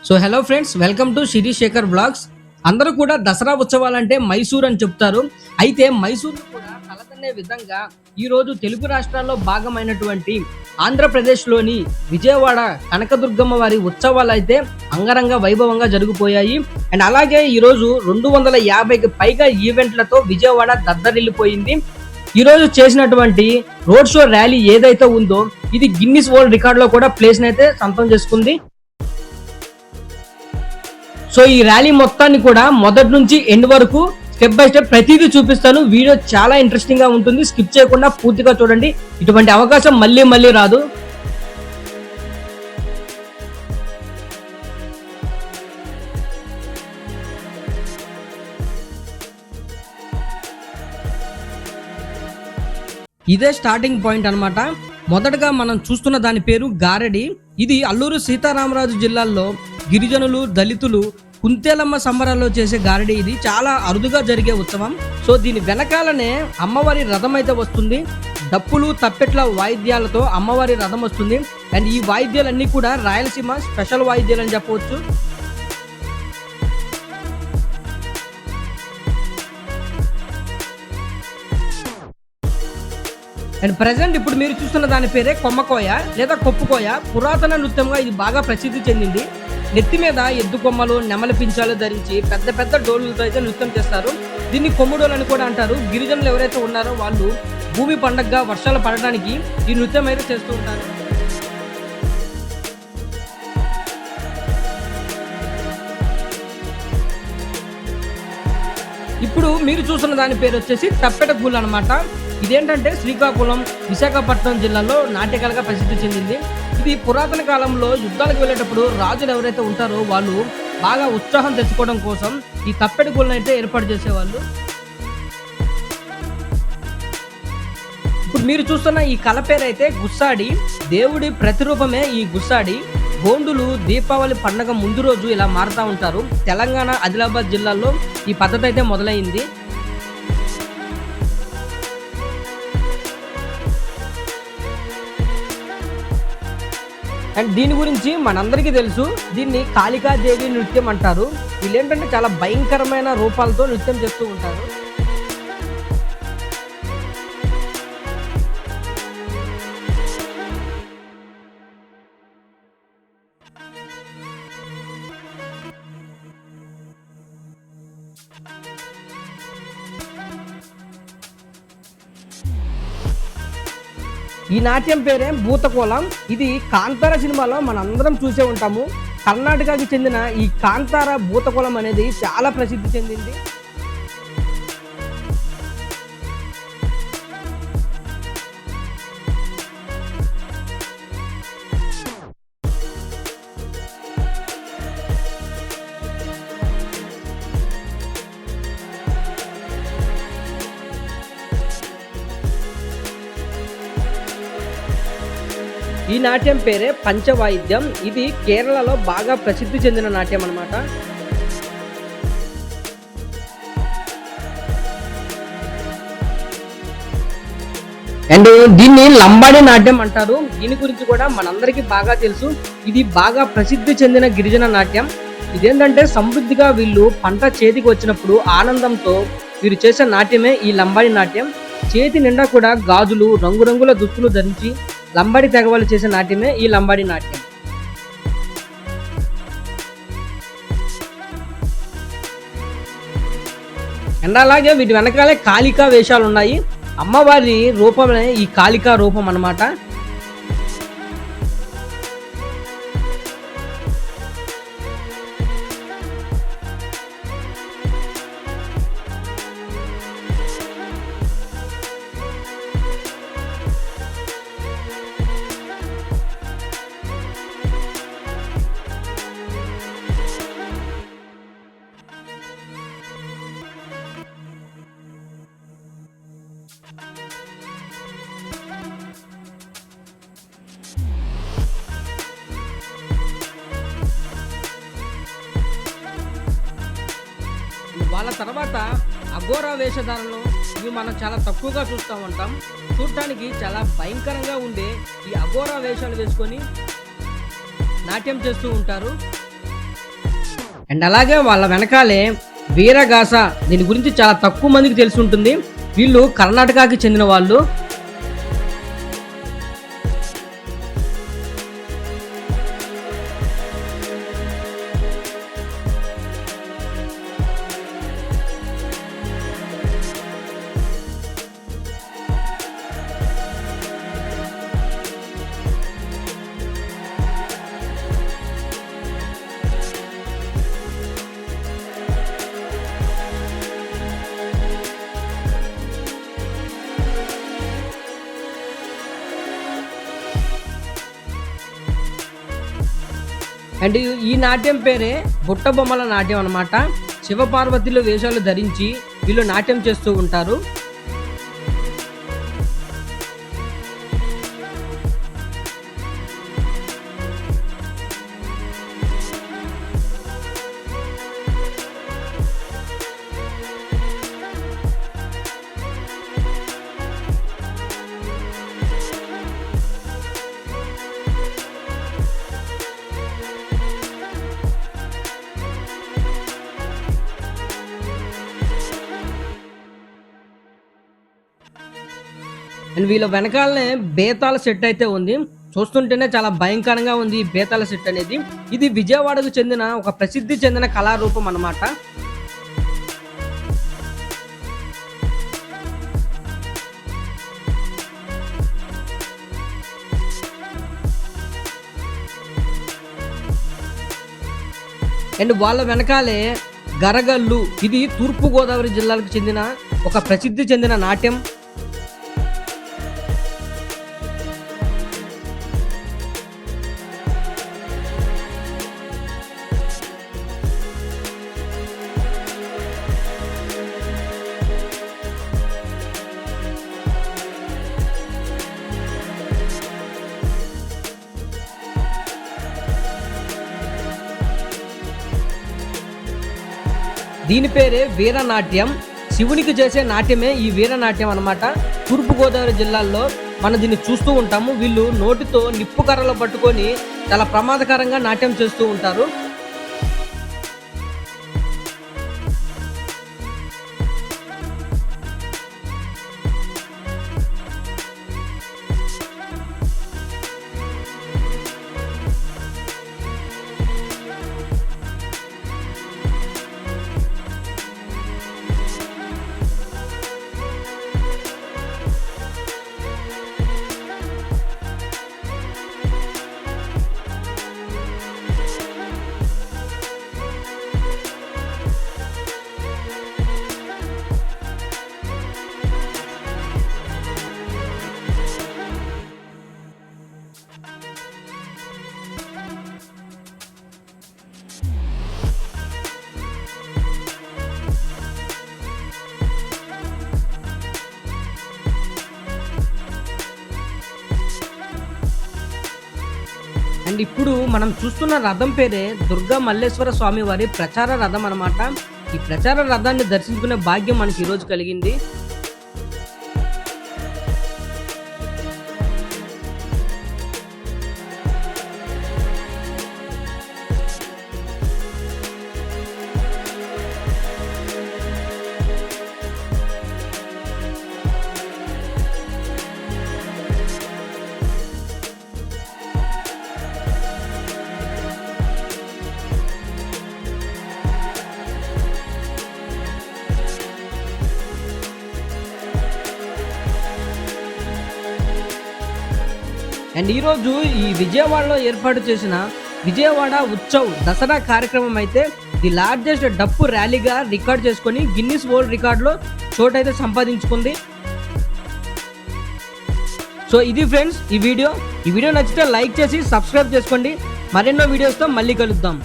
So hello friends, welcome to Shiri Shekhar blogs. అందరూ కూడా దసరా ఉత్సవాలంటే మైసూర్ అని చెప్తారు. అయితే మైసూర్ కూడా తలదన్నే విధంగా ఈరోజు తెలుగు రాష్ట్రాల్లో భాగమైనటువంటి ఆంధ్రప్రదేశ్లోని విజయవాడ కనకదుర్గమ్మ వారి ఉత్సవాలు అయితే అంగరంగ వైభవంగా జరిగిపోయాయి. అండ్ అలాగే ఈరోజు 250కి పైగా ఈవెంట్లతో విజయవాడ దద్దరిల్లిపోయింది. ఈరోజు చేసినటువంటి రోడ్ షో ర్యాలీ ఏదైతే ఉందో ఇది గిన్నిస్ వరల్డ్ రికార్డ్ లో కూడా ప్లేస్ అయితే సొంతం చేసుకుంది. సో ఈ ర్యాలీ మొత్తాన్ని కూడా మొదటి నుంచి ఎండ్ వరకు స్టెప్ బై స్టెప్ ప్రతిదీ చూపిస్తాను. వీడియో చాలా ఇంట్రెస్టింగ్ గా ఉంటుంది, స్కిప్ చేయకుండా పూర్తిగా చూడండి. ఇటువంటి అవకాశం మళ్ళీ రాదు. ఇదే స్టార్టింగ్ పాయింట్ అన్నమాట. మొదటగా మనం చూస్తున్న దాని పేరు గారడి. ఇది అల్లూరు సీతారామరాజు జిల్లాల్లో గిరిజనులు, దళితులు కుంతేలమ్మ సంబరాల్లో చేసే గారడి. ఇది చాలా అరుదుగా జరిగే ఉత్సవం. సో దీని వెనకాలనే అమ్మవారి రథం అయితే వస్తుంది. డప్పులు, తప్పెట్ల వాయిద్యాలతో అమ్మవారి రథం వస్తుంది. అండ్ ఈ వాయిద్యాలన్నీ కూడా రాయలసీమ స్పెషల్ వాయిద్యాలు అని చెప్పవచ్చు. అండ్ ప్రజెంట్ ఇప్పుడు మీరు చూస్తున్న దాని పేరే కొమ్మకోయ లేదా కొప్పుకోయ. పురాతన నృత్యంగా ఇది బాగా ప్రసిద్ధి చెందింది. నెత్తి మీద ఎద్దు కొమ్మలు, నెమలి పించాలు ధరించి పెద్ద పెద్ద డోలులతో అయితే నృత్యం చేస్తారు. దీన్ని కొమ్ముడోలు అని కూడా అంటారు. గిరిజనులు ఎవరైతే ఉన్నారో వాళ్ళు భూమి పండగగా వర్షాలు పడడానికి ఈ నృత్యం అయితే చేస్తూ ఉంటారు. ఇప్పుడు మీరు చూస్తున్న దాని పేరు వచ్చేసి తప్పెట పూలు అనమాట. ఇదేంటంటే శ్రీకాకుళం, విశాఖపట్నం జిల్లాలో నాట్యకళగా ప్రసిద్ధి చెందింది. ఇది పురాతన కాలంలో యుద్ధాలకు వెళ్ళేటప్పుడు రాజులు ఎవరైతే ఉంటారో వాళ్ళు బాగా ఉత్సాహం తెచ్చుకోవడం కోసం ఈ తప్పెట పూలను అయితే ఏర్పాటు చేసేవాళ్ళు. ఇప్పుడు మీరు చూస్తున్న ఈ కళ పేరు అయితే గుస్సాడి. దేవుడి ప్రతిరూపమే ఈ గుస్సాడి. గోండులు దీపావళి పండగ ముందు రోజు ఇలా మారుతూ ఉంటారు. తెలంగాణ, ఆదిలాబాద్ జిల్లాల్లో ఈ పద్ధతి అయితే మొదలైంది. అండ్ దీని గురించి మనందరికీ తెలుసు. దీన్ని కాళికాదేవి నృత్యం అంటారు. వీళ్ళేంటంటే చాలా భయంకరమైన రూపాలతో నృత్యం చేస్తూ ఉంటారు. ఈ నాట్యం పేరే భూతకోలం. ఇది కాంతార సినిమాలో మనందరం చూసే ఉంటాము. కర్ణాటకకి చెందిన ఈ కాంతార భూతకోలం అనేది చాలా ప్రసిద్ధి చెందింది. ఈ నాట్యం పేరే పంచవాయిద్యం. ఇది కేరళలో బాగా ప్రసిద్ధి చెందిన నాట్యం అన్నమాట. అండ్ దీన్ని లంబాడి నాట్యం అంటారు. దీని గురించి కూడా మనందరికీ బాగా తెలుసు. ఇది బాగా ప్రసిద్ధి చెందిన గిరిజన నాట్యం. ఇదేంటంటే సమృద్ధిగా వీళ్ళు పంట చేతికి వచ్చినప్పుడు ఆనందంతో వీరు చేసే నాట్యమే ఈ లంబాడి నాట్యం. చేతి నిండా కూడా గాజులు, రంగురంగుల దుస్తులు ధరించి లంబాడి తెగవాళ్ళు చేసే నాట్యమే ఈ లంబాడి నాట్యం. అండ్ అలాగే వీటి వెనకాలే కాళికా వేషాలు ఉన్నాయి. అమ్మవారి రూపమే ఈ కాళికా రూపం అన్నమాట. వాళ్ళ తర్వాత అఘోరా వేషధారణలో ఇవి మనం చాలా తక్కువగా చూస్తూ ఉంటాం. చూడటానికి చాలా భయంకరంగా ఉండే ఈ అఘోరా వేషాలు వేసుకొని నాట్యం చేస్తూ ఉంటారు. అండ్ అలాగే వాళ్ళ వెనకాలే వీరగాస, దీని గురించి చాలా తక్కువ మందికి తెలిసి ఉంటుంది. వీళ్ళు కర్ణాటకకి చెందిన వాళ్ళు. అండ్ ఈ నాట్యం పేరే బుట్ట బొమ్మల నాట్యం అన్నమాట. శివపార్వతుల వేషాలు ధరించి వీళ్ళు నాట్యం చేస్తూ ఉంటారు. అండ్ వీళ్ళ వెనకాలనే బేతాళ సెట్ అయితే ఉంది. చూస్తుంటేనే చాలా భయంకరంగా ఉంది ఈ బేతాళ సెట్ అనేది. ఇది విజయవాడకు చెందిన ఒక ప్రసిద్ధి చెందిన కళారూపం అన్నమాట. అండ్ వాళ్ళ వెనకాలే గరగల్లు, ఇది తూర్పు గోదావరి జిల్లాలకు చెందిన ఒక ప్రసిద్ధి చెందిన నాట్యం. దీని పేరే వీరనాట్యం. శివునికి చేసే నాట్యమే ఈ వీరనాట్యం అన్నమాట. తూర్పుగోదావరి జిల్లాల్లో మనం దీన్ని చూస్తూ ఉంటాము. వీళ్ళు నోటితో నిప్పు కర్రలు పట్టుకొని చాలా ప్రమాదకరంగా నాట్యం చేస్తూ ఉంటారు. అండ్ ఇప్పుడు మనం చూస్తున్న రథం పేరే దుర్గా మల్లేశ్వర స్వామి వారి ప్రచార రథం అన్నమాట. ఈ ప్రచార రథాన్ని దర్శించుకునే భాగ్యం మనకి ఈరోజు కలిగింది. అండ్ ఈరోజు ఈ విజయవాడలో ఏర్పాటు చేసిన విజయవాడ ఉత్సవ్ దసరా కార్యక్రమం అయితే ది లార్జెస్ట్ డప్పు ర్యాలీగా రికార్డ్ చేసుకొని గిన్నిస్ వరల్డ్ రికార్డులో చోటైతే సంపాదించుకుంది. సో ఇది ఫ్రెండ్స్ ఈ వీడియో నచ్చితే లైక్ చేసి సబ్స్క్రైబ్ చేసుకోండి. మరెన్నో వీడియోస్తో మళ్ళీ కలుద్దాం.